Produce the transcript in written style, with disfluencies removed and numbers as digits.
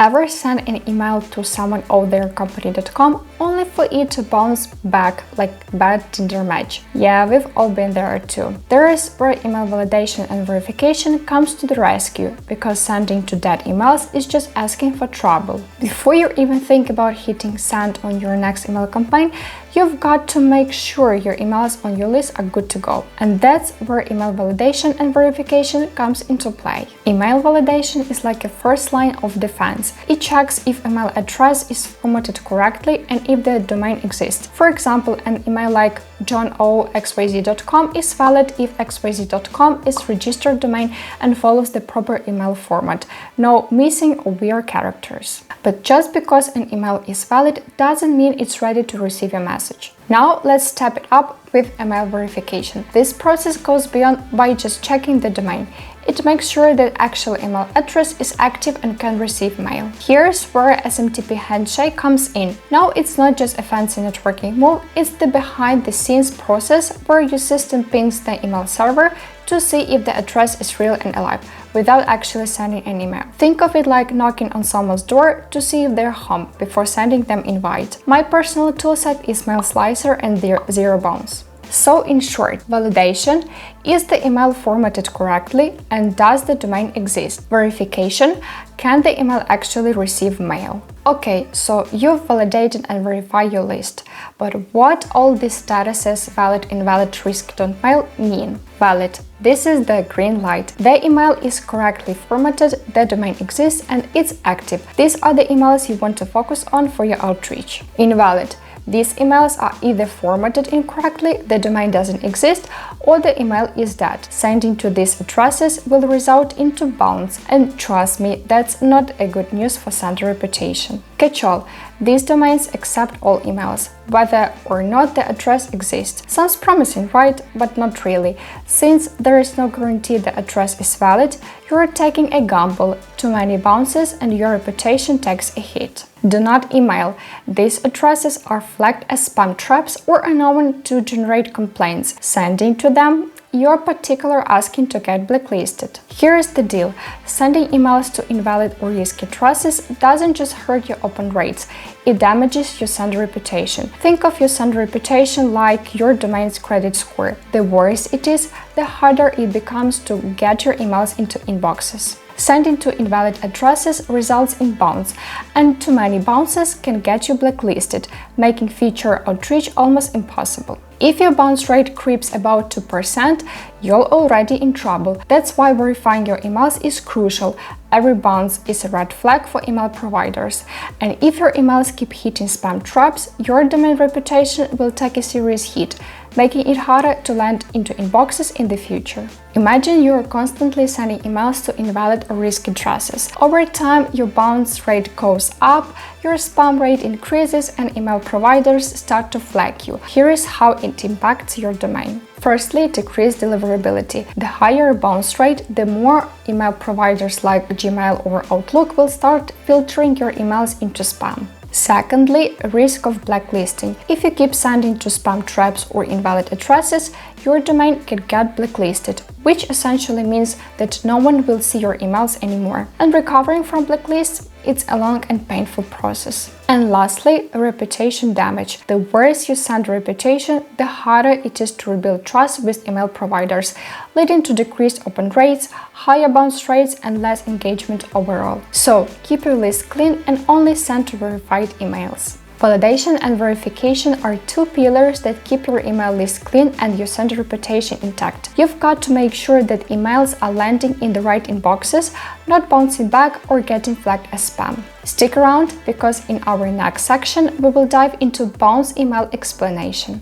Ever send an email to someone of their company.com only for it to bounce back like bad Tinder match? Yeah, we've all been there too. There is where email validation and verification comes to the rescue, because sending to dead emails is just asking for trouble. Before you even think about hitting send on your next email campaign, you've got to make sure your emails on your list are good to go. And that's where email validation and verification comes into play. Email validation is like a first line of defense. It checks if email address is formatted correctly and if the domain exists. For example, an email like johno@xyz.com is valid if xyz.com is registered domain and follows the proper email format, no missing or weird characters. But just because an email is valid doesn't mean it's ready to receive a message. Now let's step it up with email verification. This process goes beyond by just checking the domain. It makes sure that actual email address is active and can receive mail. Here's where SMTP handshake comes in. Now it's not just a fancy networking move, it's the behind-the-scenes process where your system pings the email server to see if the address is real and alive, without actually sending an email. Think of it like knocking on someone's door to see if they're home before sending them invite. My personal toolset is Mail Slicer and Zero Bounce. So in short, validation is the email formatted correctly and does the domain exist? Verification, can the email actually receive mail? Okay, so you've validated and verified your list, but what all these statuses valid, invalid, risk.mail mean? Valid. This is the green light. The email is correctly formatted, the domain exists and it's active. These are the emails you want to focus on for your outreach. Invalid. These emails are either formatted incorrectly, the domain doesn't exist, or the email is dead. Sending to these addresses will result into bounce, and trust me, that's not a good news for sender reputation. Catch-all. These domains accept all emails, whether or not the address exists. Sounds promising, right? But not really. Since there is no guarantee the address is valid, you are taking a gamble. Too many bounces and your reputation takes a hit. Do not email. These addresses are flagged as spam traps or are known to generate complaints. Sending to them, you're particularly asking to get blacklisted. Here's the deal. Sending emails to invalid or risky addresses doesn't just hurt your open rates, it damages your sender reputation. Think of your sender reputation like your domain's credit score. The worse it is, the harder it becomes to get your emails into inboxes. Sending to invalid addresses results in bounce, and too many bounces can get you blacklisted, making future outreach almost impossible. If your bounce rate creeps about 2%, you're already in trouble. That's why verifying your emails is crucial. Every bounce is a red flag for email providers. And if your emails keep hitting spam traps, your domain reputation will take a serious hit, making it harder to land into inboxes in the future. Imagine you're constantly sending emails to invalid or risky addresses. Over time, your bounce rate goes up, your spam rate increases, and email providers start to flag you. Here is how it impacts your domain. Firstly, decreased deliverability. The higher bounce rate, the more email providers like Gmail or Outlook will start filtering your emails into spam. Secondly, risk of blacklisting. If you keep sending to spam traps or invalid addresses, your domain can get blacklisted, which essentially means that no one will see your emails anymore. And recovering from blacklists, it's a long and painful process. And lastly, reputation damage. The worse you send reputation, the harder it is to rebuild trust with email providers, leading to decreased open rates, higher bounce rates, and less engagement overall. So, keep your list clean and only send to verified emails. Validation and verification are two pillars that keep your email list clean and your sender reputation intact. You've got to make sure that emails are landing in the right inboxes, not bouncing back or getting flagged as spam. Stick around, because in our next section we will dive into bounce email explanation.